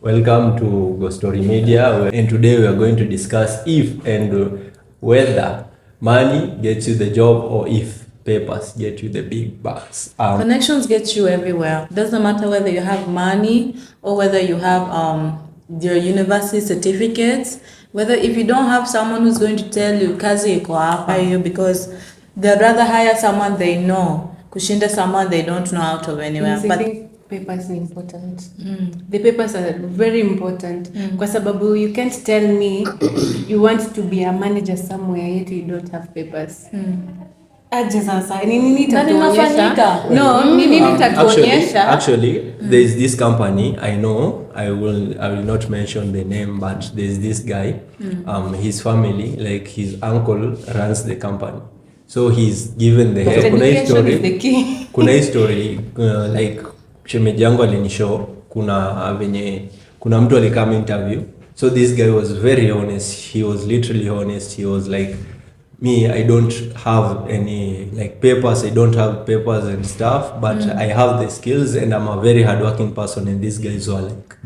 Welcome to Go Story Media, and today we are going to discuss if and whether money gets you the job or if papers get you the big bucks. Connections get you everywhere. Doesn't matter whether you have money or whether you have your university certificates. Whether if you don't have someone who's going to tell you kazi iko hapa you, because they'd rather hire someone they know kushinda someone they don't know out of anywhere. Yes, but papers are important. The papers are very important. Kwa sababu you can't tell me you want to be a manager somewhere yet you don't have papers. Aje sasa nini tatuonyesha? No, nini tatuonyesha? Actually, there's this company I know. I will not mention the name, but there's this guy. His family, like his uncle, runs the company. So he's given the head. Kuna history like shemeji yangu alinishow kuna mtu alikama interview. So this guy was very honest. He was literally honest. He was like, me, I don't have any like papers. I don't have papers and stuff, but I have the skills and I'm a very hardworking person. And these guys were like,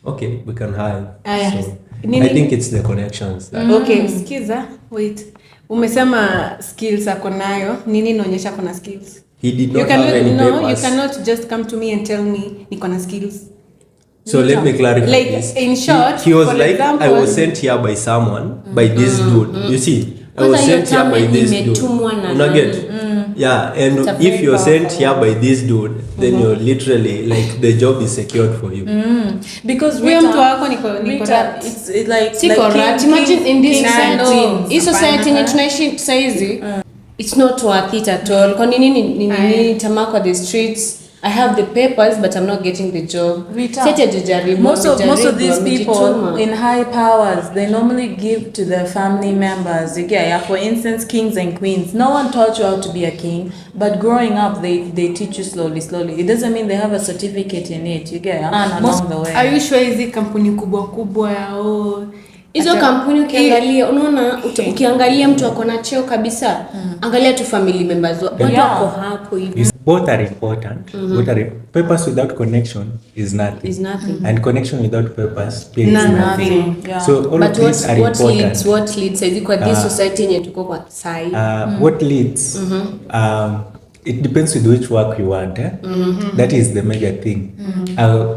okay, we can hire. So I think it's the connections. Okay, skiza, wait. Umesema skills ako nayo. Nini inaonyesha kuna skills? He did not have any papers. No, you cannot just come to me and tell me niko na skills. So let me clarify like, this. In short, he was like, example, I was sent here by someone, by this dude. You see, I was sent here by this dude. Yeah, and if you're sent here by this dude, then you're literally like the job is secured for you. Because Rita, it's like imagine in this society tunaishi saizi, it's not worth it at all. Kwa nini tamako the streets? I have the papers, but I'm not getting the job. Most of these people in high powers, they normally give to their family members. Yeah, for instance, kings and queens. No one taught you how to be a king, but growing up, they teach you slowly. It doesn't mean they have a certificate in it. You get along the way. Are you sure hizi kampuni kubwa yao? Hizo kampuni ukiangalia, unaona ukiangalia mtu akona cheo kabisa, angalia tu family members watu wako hapo hivi. Both are important. Papers without connection is nothing. And connection without papers is nothing. Yeah. So all but of these are important. What leads is kwa this society yenye tuko kwa sai. What leads? It depends with which work you want. That is the major thing.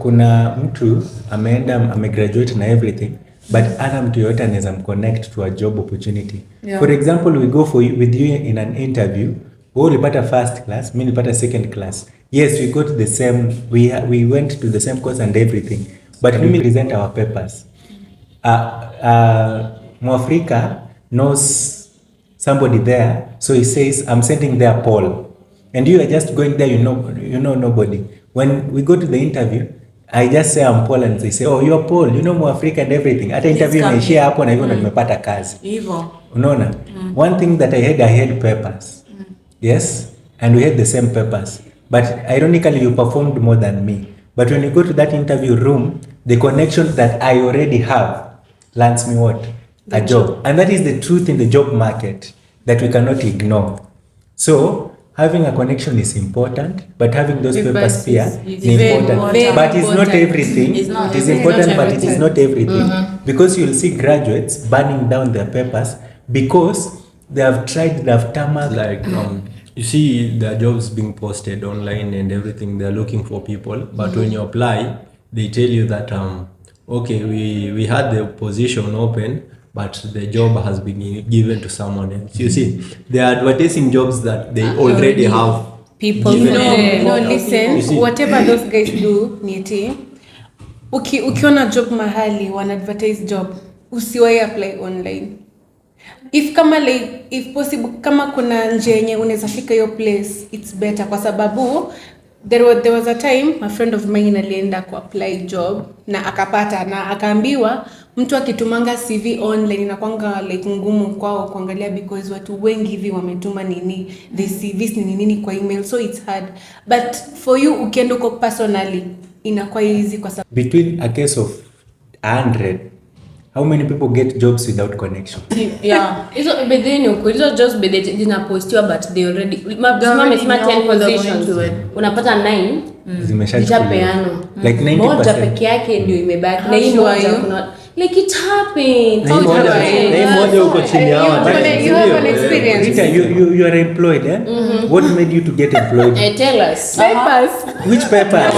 Kuna mtu amegraduate na everything, but ana mtu yote anaweza connect to a job opportunity. Yeah. For example, we go with you in an interview. We ulipata first class, mimi nilipata second class. Yes, we got the same, we went to the same course and everything, but we present our papers. Mwafrika knows somebody there, so he says, I'm sending there Paul. And you are just going there, you know nobody. When we go to the interview, I just say I'm Paul and they say, oh, you're Paul, you know Mwafrika and everything. At the interview, I share hapo na hivyo na nimepata kazi. Unaona? One thing that I had papers. Yes, and we had the same papers. But ironically, you performed more than me. But when you go to that interview room, the connection that I already have lands me what? A job. And that is the truth in the job market that we cannot ignore. So, having a connection is important, but having those papers here is important. But it's not everything. It is important, but it is not everything. Because you'll see graduates burning down their papers because they have tried, they have tarmac. Like, you see the jobs being posted online and everything, they're looking for people. But when you apply, they tell you that, okay, we had the position open, but the job has been given to someone else. You see, they are advertising jobs that they already have. People. No, listen, whatever those guys do, niti, ukiona job mahali, wana advertise job, usiwahi apply online. If possible, kama kuna njia yenye unaweza fika hiyo place, it's better kwa sababu there was a time a friend of mine alienda ku apply job na akapata na akaambiwa mtu akitumanga CV online inakuanga like ngumu kwao kuangalia because watu wengi hivi wametuma nini the CVs nini kwa email, so it's hard, but for you ukienda kwa personally inakuwa easy kwa sababu between a case of 100 How many people get jobs without connection? Yeah. Hizo bedhe ni ukweli, hizo jobs bedhe zinapostiwa but they already wamesema 10 positions, unapata 9 zimeshapeanwa, like 90%. Moja peke yake ndio imebaki, na hii moja kuna like it happened. Na hii moja uko chini ya watu. You have an experience. Rita, you are employed, eh? What made you to get employed? Tell us. Papers. Which paper?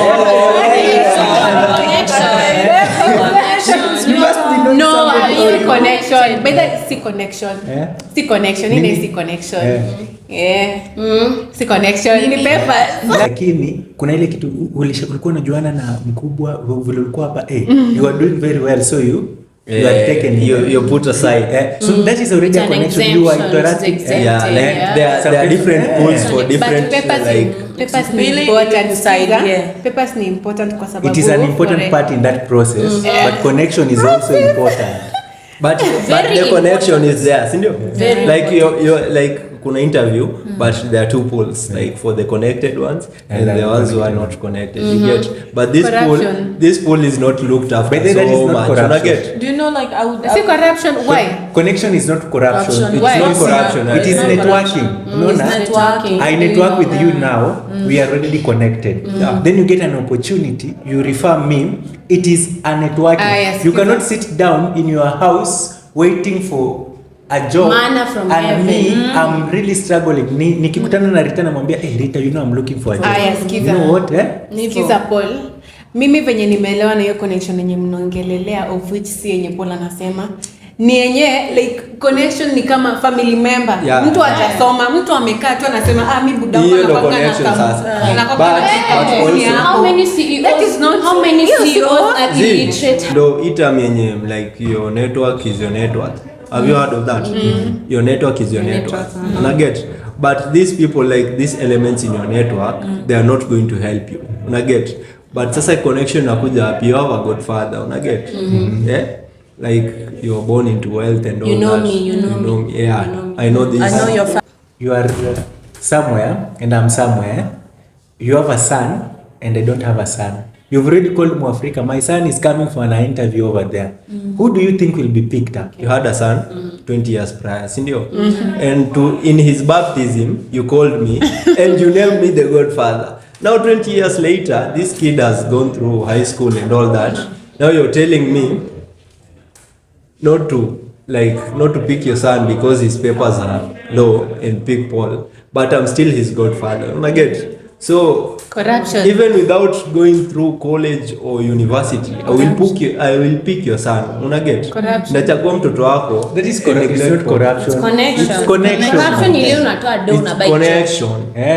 You must be knowing No, somebody. si connection. Better si connection. Eh? Si connection. Nini si connection? Yeah. Si connection. Ni papers. Lakini kuna ile kitu ulikuwa unajuana na mkubwa vile ulikuwa hapa, you are doing very well, so you are taken, you put aside. So that is already a connection. You are interacting. There are different pools for different, Papers ni Really important side, yeah. Papers ni important kwa sababu it is an important part in that process, but connection is also important. but the connection is there, sindio? Like you're like kuna interview, but there are two pools, like for the connected ones and the ones who are not connected. You get, but this pool is not looked after But that is so not much. corruption. Get? Do you know, like, si corruption. Why? Connection is not corruption. It's Why? not corruption. It is networking. No, It's na? networking. I network with you now. We are already connected. Then you get an opportunity. You refer me. It is a networking. Yes, you cannot sit down in your house waiting for a job. Manna from and heaven. me, I'm really struggling. Nikikutana na Rita namwambia, hey Rita, you know I'm looking for a job. Skiza. You know what? Skiza Paul. Mimi venye nimeelewa na hiyo connection yenye mnaongelelea, of which si yenye Paul anasema. Ni yenye like connection ni kama family member. Yeah. Mtu hajasoma, mtu amekaa tu anasema mimi buda wangu Hiyo ndo anakuwa connection sasa. How many CEOs? That is not how many CEOs are illiterate? Ndo itam yenye like your network is your network. Have you heard of that? Your network is your network. And I get, but these people, like these elements in your network, they are not going to help you. And I get, but sasa connection nakuja hapi, you have a godfather. And I get, yeah, like you're born into wealth and all You know that. me, you know me. Yeah, You know me. I know this. I know your family. You are somewhere and I'm somewhere. You have a son and I don't have a son. You've already called Mwafrika. My son is coming for an interview over there. Who do you think will be picked up? You had a son 20 years prior, sindio? And in his baptism, you called me and you named me the godfather. Now 20 years later, this kid has gone through high school and all that. Now you're telling me not to pick your son because his papers are low and pick Paul, but I'm still his godfather. And I get, so corruption. even without going through college or university, I will pick your son. Una get? Corruption. Ndachagua mtoto wako. That is correct. It's not corruption. It's connection. It's connection. Corruption ile unatoa do na It's buy. connection.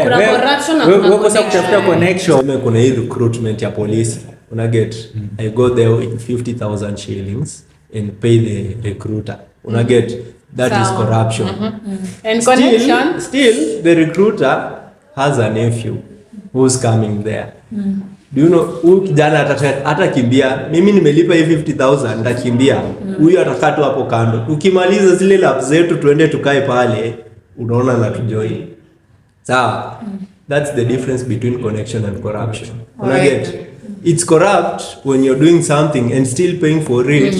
Kuna corruption na kuna Wewe connection. kutafuta connection. Tuseme kuna hii recruitment ya polisi. Una get? I go there with 50,000 shillings and pay the recruiter. Una get? That is Sawa. corruption. And connection. Still, the recruiter has a nephew who's coming there. Do you know, huyu kijana atakimbia, mimi nimelipa hii 50,000 nitakimbia. Huyu atakaa tu hapo kando. Tukimaliza zile lap zetu tuende tukae pale, unaona na tujoin. Sawa. That's the difference between connection and corruption. Una get? It's corrupt when you're doing something and still paying for it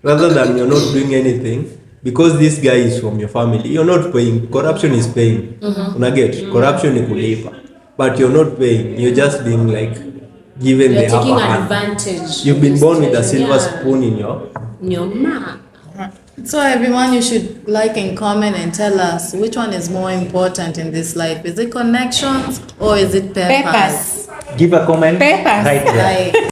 rather than you're not doing anything. Because this guy is from your family, you're not paying. Corruption is paying. Una get? Corruption ni kulipa. But you're not paying. You're just being like given You're the taking upper hand. advantage. You've been born with a silver spoon in your mouth. So everyone, you should like and comment and tell us which one is more important in this life. Is it connections or is it papers? Papers. Give a comment Papers. right there. Like